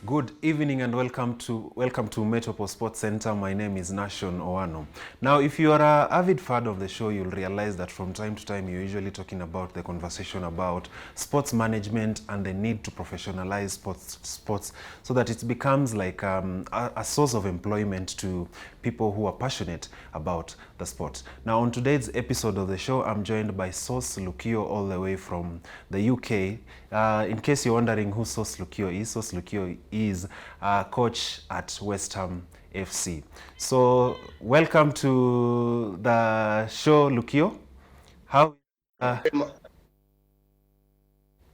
Good evening and welcome to Metropole Sports Center. My name is Nashon Owano. Now, if you are an avid fan of the show, you'll realize that from time to time you're usually talking about the conversation about sports management and the need to professionalize sports so that it becomes like a source of employment to people who are passionate about the sport. Now, on today's episode of the show, I'm joined by Sauce Lukio all the way from the UK. In case you're wondering who Sauce Lukio is a coach at Westham FC. So, welcome to the show, Lukio. How?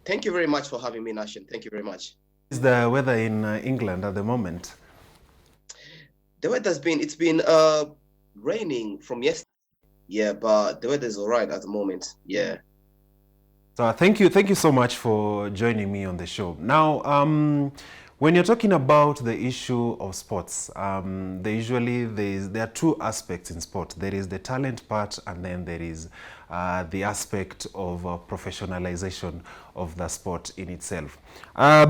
Thank you very much for having me, Nashin. Thank you very much. Is the weather in England at the moment? The weather's been raining from yesterday. Yeah, but the weather's all right at the moment. Yeah. So thank you so much for joining me on the show. Now, when you're talking about the issue of sports, there are two aspects in sport. There is the talent part, and then there is the aspect of professionalization of the sport in itself.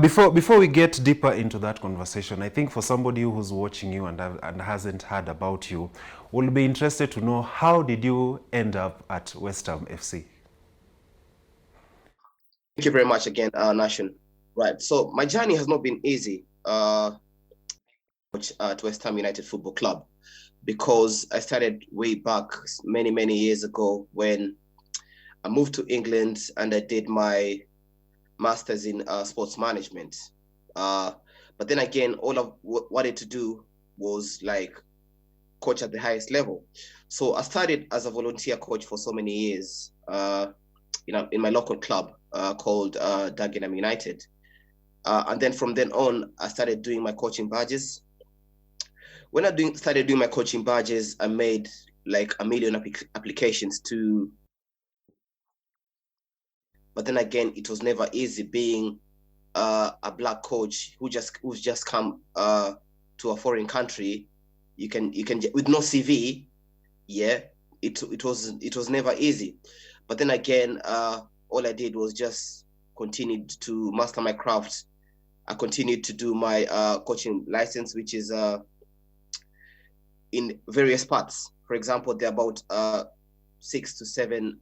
Before we get deeper into that conversation, I think for somebody who's watching you and hasn't heard about you, will be interested to know, how did you end up at Westham FC? Thank you very much again, Nashin. Right. So my journey has not been easy at West Ham United Football Club, because I started way back many years ago when I moved to England and I did my master's in sports management. But then again, all I wanted to do was like coach at the highest level. So I started as a volunteer coach for so many years, in my local club called Dagenham United. And then from then on, I started doing my coaching badges. When I started doing my coaching badges, I made like a million applications to. But then again, it was never easy being a black coach who's just come to a foreign country. You can with no CV. Yeah, it was never easy. But then again, all I did was just continued to master my craft. I continued to do my coaching license, which is in various parts. For example, there are about 6 to 7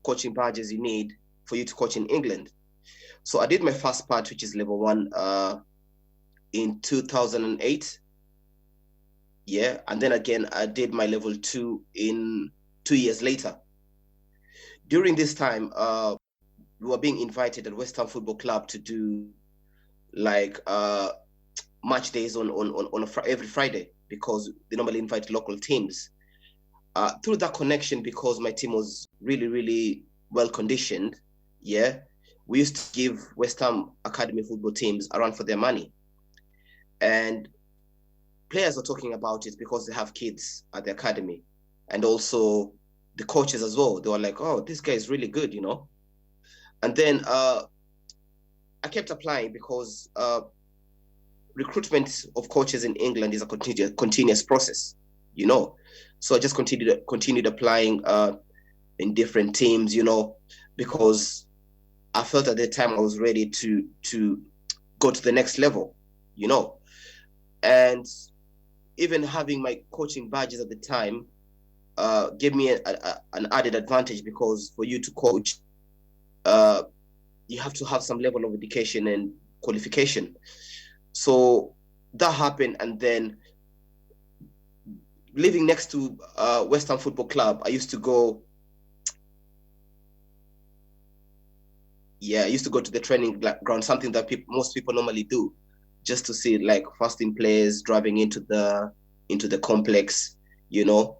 coaching badges you need for you to coach in England. So I did my first part, which is level 1, in 2008. Yeah, and then again, I did my level 2 in 2 years later. During this time, we were being invited at West Ham Football Club to do like match days on every Friday, because they normally invite local teams. Through that connection, because my team was really well conditioned, yeah, we used to give West Ham academy football teams a run for their money. And players are talking about it because they have kids at the academy, and also the coaches as well. They were like, "Oh, this guy is really good," you know. And then I kept applying, because recruitment of coaches in England is a continuous process, you know. So I just continued applying in different teams, you know, because I felt at the time I was ready to go to the next level, you know. And even having my coaching badges at the time gave me an added advantage, because for you to coach, you have to have some level of education and qualification. So that happened, and then living next to West Ham Football Club, I used to go. Yeah, I used to go to the training ground, something that most people normally do, just to see like first team players driving into the complex, you know.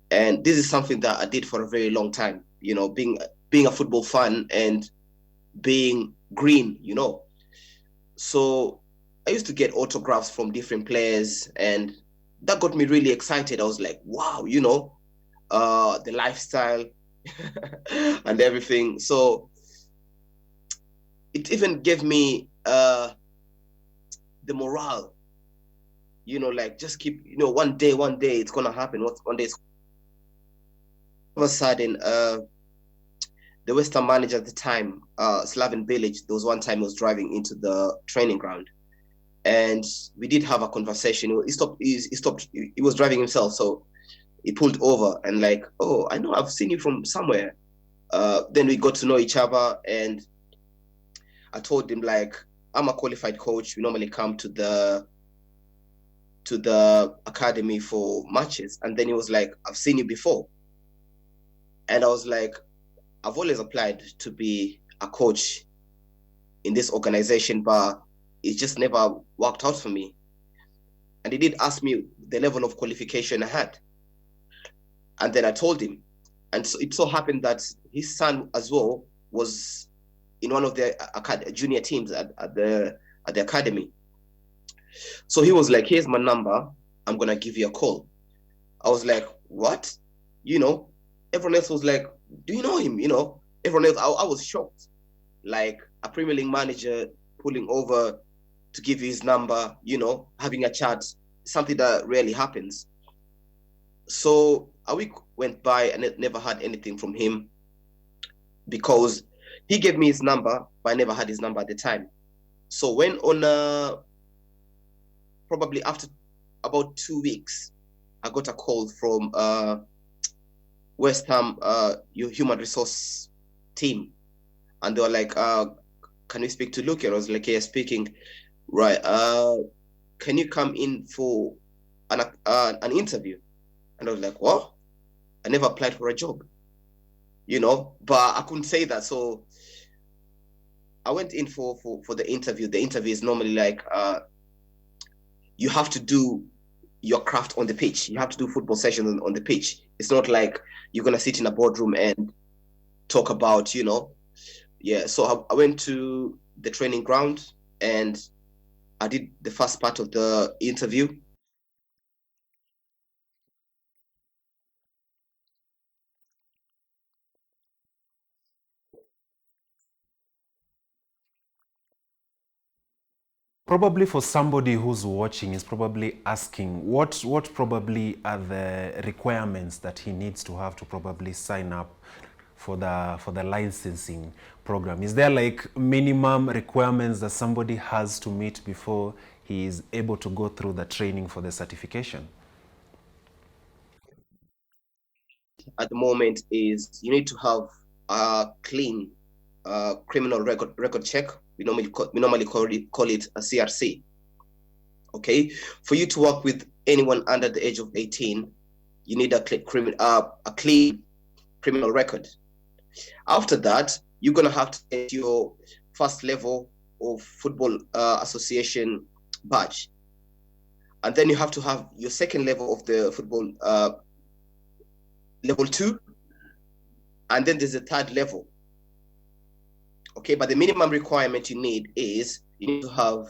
And this is something that I did for a very long time, you know, being a football fan and being green, you know. So I used to get autographs from different players, and that got me really excited. I was like, wow, you know, the lifestyle and everything. So it even gave me the morale, you know, like just keep, you know, one day it's gonna happen. One day, all of a sudden, the West Ham manager at the time, Slaven Bilic, there was one time he was driving into the training ground, and we did have a conversation. He stopped. He stopped. He was driving himself, so he pulled over and like, oh, I know I've seen you from somewhere. Then we got to know each other, and I told him like, I'm a qualified coach. We normally come to the academy for matches, and then he was like, I've seen you before, and I was like, I've always applied to be a coach in this organization, but it just never worked out for me. And he did ask me the level of qualification I had. And then I told him. And so it so happened that his son as well was in one of the junior teams at the academy. So he was like, here's my number. I'm going to give you a call. I was like, what? You know, everyone else was like, do you know him? You know, everyone else, I was shocked. Like a Premier League manager pulling over to give you his number, you know, having a chat, something that rarely happens. So a week went by and I never had anything from him because he gave me his number, but I never had his number at the time. So when on probably after about 2 weeks, I got a call from Westham human resource team, and they were like, "Can we speak to Lukio?" I was like, "Yeah, speaking." Right. Can you come in for an interview? And I was like, "What? I never applied for a job, you know." But I couldn't say that, so I went in for the interview. The interview is normally like, you have to do your craft on the pitch. You have to do football sessions on the pitch. It's not like you're gonna sit in a boardroom and talk about, you know. Yeah. So I went to the training ground and I did the first part of the interview. Probably for somebody who's watching is probably asking what probably are the requirements that he needs to have to probably sign up for the licensing program. Is there like minimum requirements that somebody has to meet before he is able to go through the training for the certification? At the moment is you need to have a clean criminal record check. We normally call it a CRC. Okay, for you to work with anyone under the age of 18, you need a clean criminal record. After that, you're gonna have to get your first level of football association badge, and then you have to have your second level of the football level 2, and then there's a third level. Okay, but the minimum requirement you need is you need to have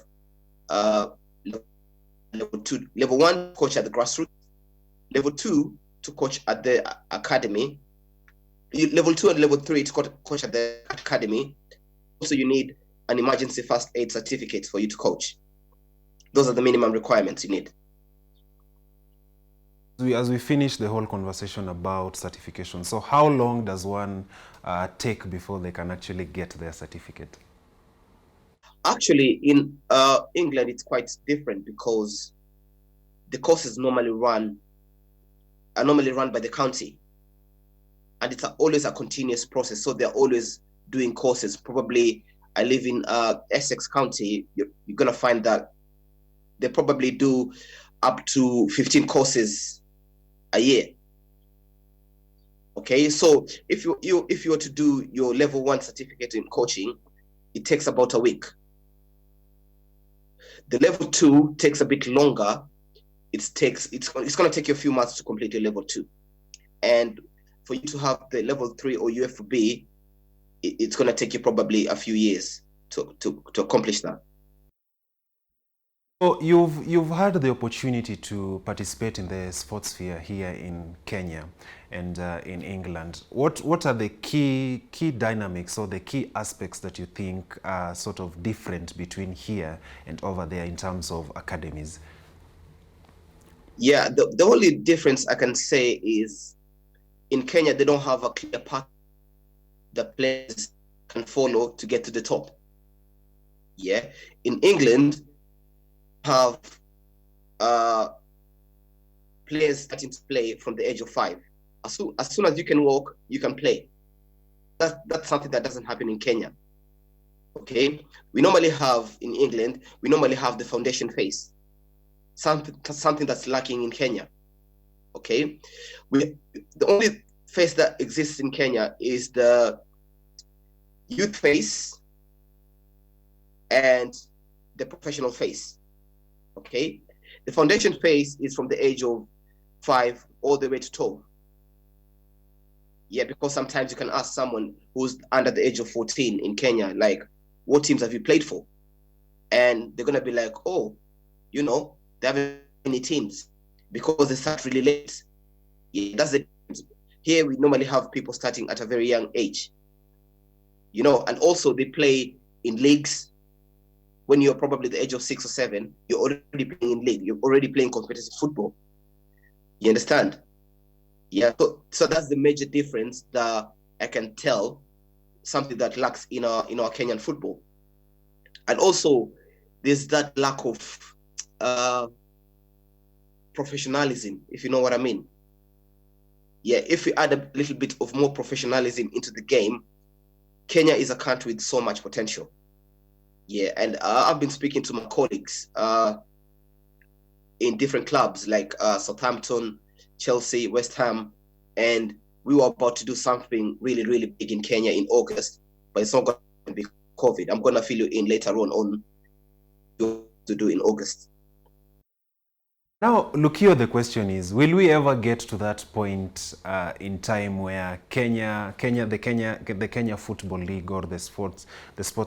level 2, level 1 coach at the grassroots, level 2 to coach at the academy, level 2 and level 3 to coach at the academy. Also, you need an emergency first aid certificate for you to coach. Those are the minimum requirements you need. As we finish the whole conversation about certification, so how long does one take before they can actually get their certificate? Actually, in England, it's quite different because the courses are normally run by the county, and it's always a continuous process. So they're always doing courses. Probably, I live in Essex County. You're gonna find that they probably do up to 15 courses a year. Okay, so if you were to do your level 1 certificate in coaching, it takes about a week. The level 2 takes a bit longer. It's going to take you a few months to complete your level 2, and for you to have the level 3 or UFB, it's going to take you probably a few years to accomplish that. So you've had the opportunity to participate in the sports sphere here in Kenya and in England. What are the key dynamics or the key aspects that you think are sort of different between here and over there in terms of academies? Yeah, the only difference I can say is in Kenya they don't have a clear path that players can follow to get to the top. Yeah, in England have players starting to play from the age of 5. As soon as you can walk, you can play. That's something that doesn't happen in Kenya. Okay, we normally have in England, we normally have the foundation phase, something that's lacking in Kenya. Okay, the only phase that exists in Kenya is the youth phase and the professional phase. Okay, the foundation phase is from the age of 5 all the way to 12. Yeah, because sometimes you can ask someone who's under the age of 14 in Kenya, like, what teams have you played for? And they're gonna be like, oh, they haven't any teams because they start really late. Yeah, that's the here we normally have people starting at a very young age. And also they play in leagues. When you're probably the age of 6 or 7, you're already playing in league. You're already playing competitive football. You understand? Yeah. So that's the major difference that I can tell, something that lacks in our Kenyan football. And also there's that lack of professionalism, if you know what I mean. Yeah, if we add a little bit of more professionalism into the game, Kenya is a country with so much potential. Yeah, and I've been speaking to my colleagues in different clubs like Southampton, Chelsea, West Ham, and we were about to do something really, really big in Kenya in August, but it's not going to be COVID. I'm going to fill you in later on to do in August. Now, Lukio, the question is, will we ever get to that point in time where the Kenya Football League or the sports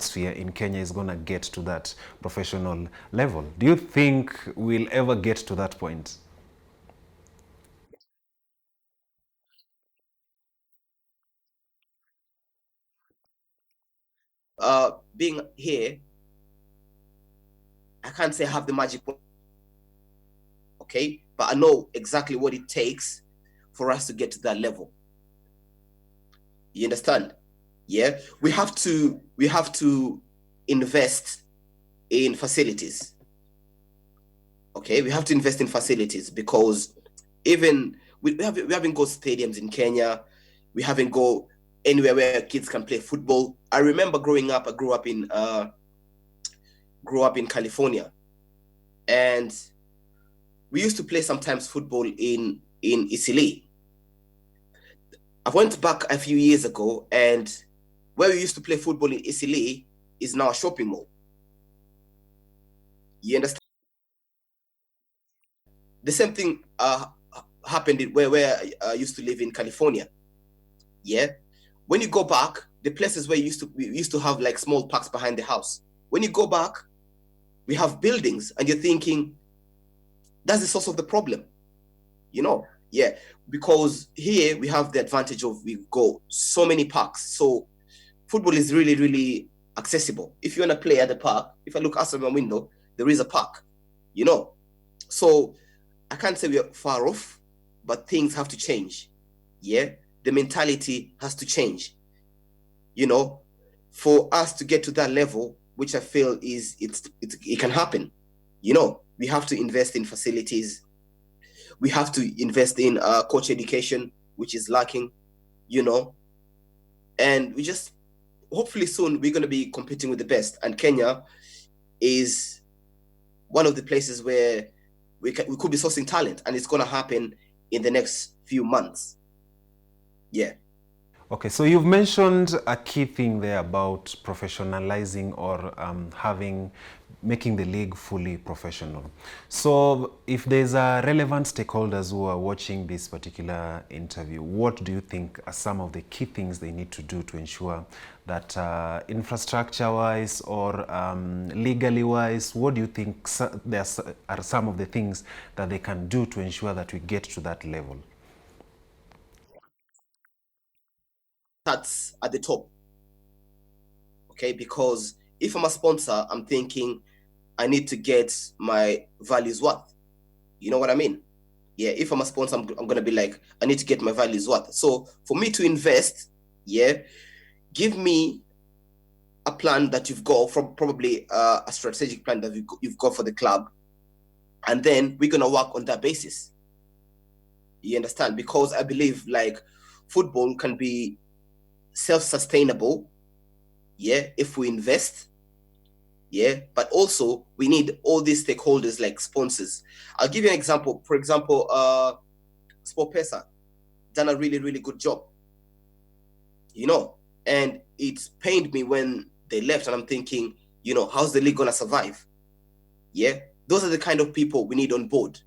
sphere in Kenya is going to get to that professional level? Do you think we'll ever get to that point? Being here, I can't say I have the magic, okay, but I know exactly what it takes for us to get to that level. You understand? Yeah, we have to invest in facilities. Okay, we have to invest in facilities because even we haven't got stadiums in Kenya. We haven't got anywhere where kids can play football. I remember growing up. I grew up in California, and we used to play sometimes football in Isili. I went back a few years ago, and where we used to play football in Isili is now a shopping mall. You understand? The same thing happened where I used to live in California. Yeah, when you go back, the places where we used to have like small parks behind the house. When you go back, we have buildings, and you're thinking, that's the source of the problem. Yeah, because here we have the advantage of we've got so many parks. So football is really, really accessible. If you want to play at the park, if I look outside my window, there is a park. So I can't say we're far off, but things have to change. Yeah, the mentality has to change. For us to get to that level, which I feel it can happen. We have to invest in facilities. We have to invest in coach education, which is lacking. And we just hopefully soon we're going to be competing with the best. And Kenya is one of the places where we could be sourcing talent, and it's going to happen in the next few months. Yeah. Okay, so you've mentioned a key thing there about professionalizing or making the league fully professional. So if there's a relevant stakeholders who are watching this particular interview, what do you think are some of the key things they need to do to ensure that infrastructure-wise or legally-wise, what do you think are some of the things that they can do to ensure that we get to that level? That's at the top. Okay, because if I'm a sponsor, I'm thinking I need to get my values worth. You know what I mean? Yeah, if I'm a sponsor, I'm going to be like, I need to get my values worth. So for me to invest, yeah, give me a plan that you've got, from probably a strategic plan that you've got for the club. and then we're gonna work on that basis. You understand? Because I believe like football can be self-sustainable, yeah, if we invest, yeah, but also we need all these stakeholders like sponsors. I'll give you an example. For example, Sportpesa done a really, really good job, you know, and it pained me when they left, and I'm thinking, you know, how's the league gonna survive? Yeah, those are the kind of people we need on board.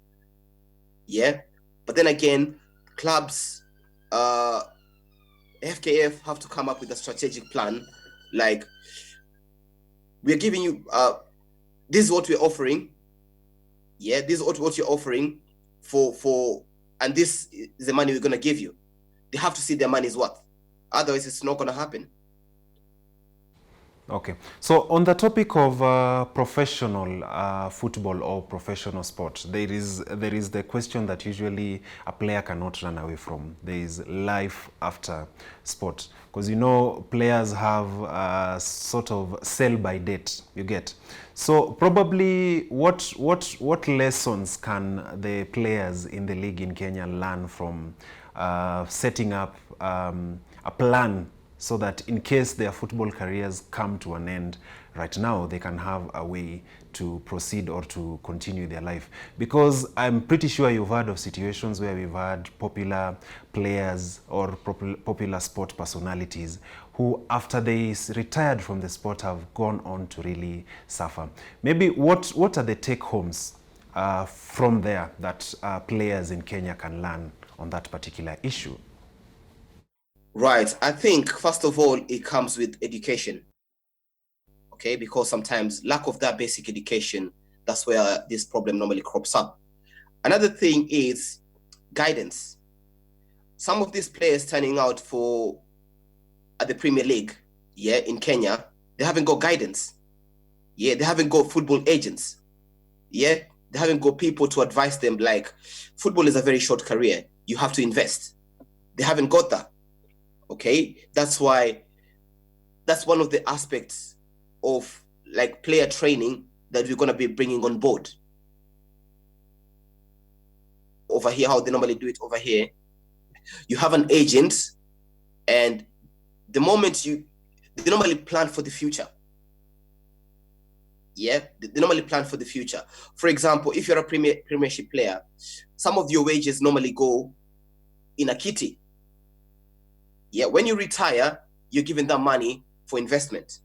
Yeah, but then again, clubs, FKF have to come up with a strategic plan. Like, we're giving you, this is what we're offering. Yeah, this is what you're offering and this is the money we're gonna give you. They have to see their money's worth. Otherwise, it's not gonna happen. Okay, so on the topic of professional football or professional sport, there is the question that usually a player cannot run away from. There is life after sport, because you know players have sort of sell by date. You get. So probably what lessons can the players in the league in Kenya learn from setting up a plan, so that in case their football careers come to an end right now, they can have a way to proceed or to continue their life? Because I'm pretty sure you've heard of situations where we've had popular players or popular sport personalities who, after they retired from the sport, have gone on to really suffer. Maybe what are the take-homes from there that players in Kenya can learn on that particular issue? Right. I think, first of all, it comes with education. Okay, because sometimes lack of that basic education, that's where this problem normally crops up. Another thing is guidance. Some of these players turning out at the Premier League, yeah, in Kenya, they haven't got guidance. Yeah, they haven't got football agents. Yeah, they haven't got people to advise them, like, football is a very short career. You have to invest. They haven't got that. Okay, that's why, that's one of the aspects of like player training that we're going to be bringing on board. Over here, how they normally do it over here, you have an agent, and the moment they normally plan for the future. Yeah, they normally plan for the future. For example, if you're a premiership player, some of your wages normally go in a kitty. Yeah, when you retire, you're given that money for investment.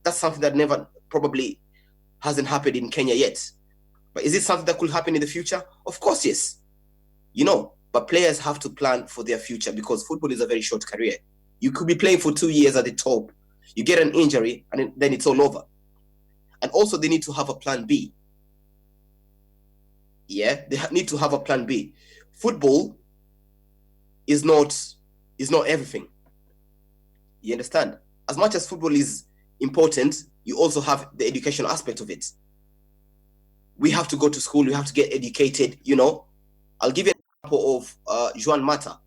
That's something that never probably hasn't happened in Kenya yet. But is it something that could happen in the future? Of course, yes. You know, but players have to plan for their future, because football is a very short career. You could be playing for 2 years at the top, you get an injury, and then it's all over. And also, they need to have a plan B. Yeah, they need to have a plan B. Football is not everything. You understand? As much as football is important, you also have the education aspect of it. We have to go to school, we have to get educated, you know. I'll give you an example of Juan Mata.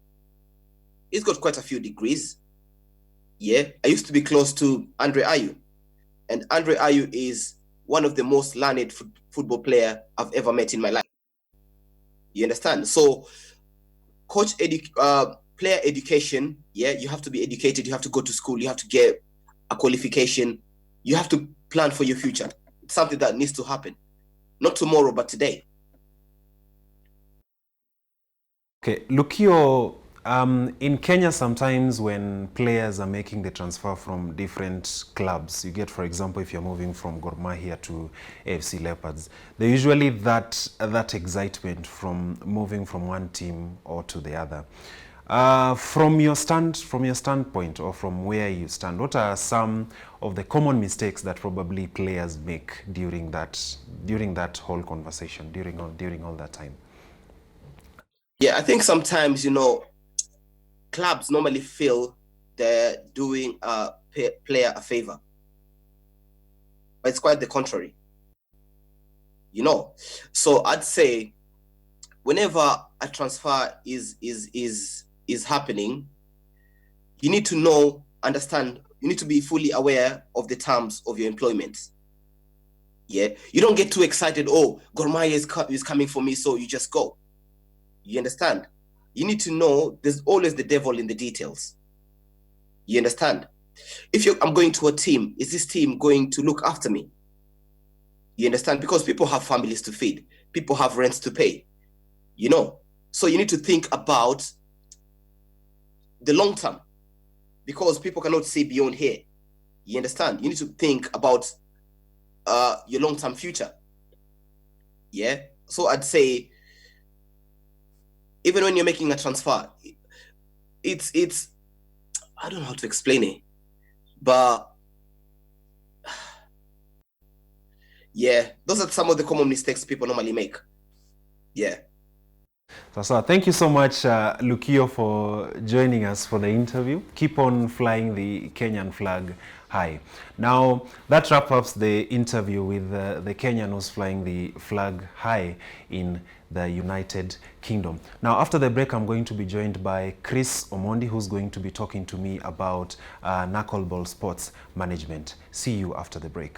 He's got quite a few degrees. Yeah, I used to be close to Andre Ayew. And Andre Ayew is one of the most learned football player I've ever met in my life. You understand? So, player education, yeah, you have to be educated, you have to go to school, you have to get a qualification, you have to plan for your future. It's something that needs to happen. Not tomorrow, but today. Okay, Lukio, in Kenya, sometimes when players are making the transfer from different clubs, you get, for example, if you're moving from Gor Mahia to AFC Leopards, there usually that excitement from moving from one team or to the other. From your standpoint, or from where you stand, what are some of the common mistakes that probably players make during that whole conversation, during all that time? Yeah, I think sometimes, you know, clubs normally feel they're doing a player a favor, but it's quite the contrary. You know, so I'd say whenever a transfer is happening, you need to understand, you need to be fully aware of the terms of your employment. Yeah, you don't get too excited. Oh, Gor Mahia is coming for me, so you just go. You understand? You need to know there's always the devil in the details. You understand? If I'm going to a team, is this team going to look after me? You understand? Because people have families to feed, people have rents to pay, you know. So you need to think about the long term, because people cannot see beyond here. You understand? You need to think about your long-term future. Yeah. So I'd say, even when you're making a transfer, it's I don't know how to explain it, but yeah, those are some of the common mistakes people normally make. Yeah. So thank you so much, Lukio, for joining us for the interview. Keep on flying the Kenyan flag high. Now, that wraps up the interview with the Kenyan who's flying the flag high in the United Kingdom. Now, after the break, I'm going to be joined by Chris Omondi, who's going to be talking to me about knuckleball sports management. See you after the break.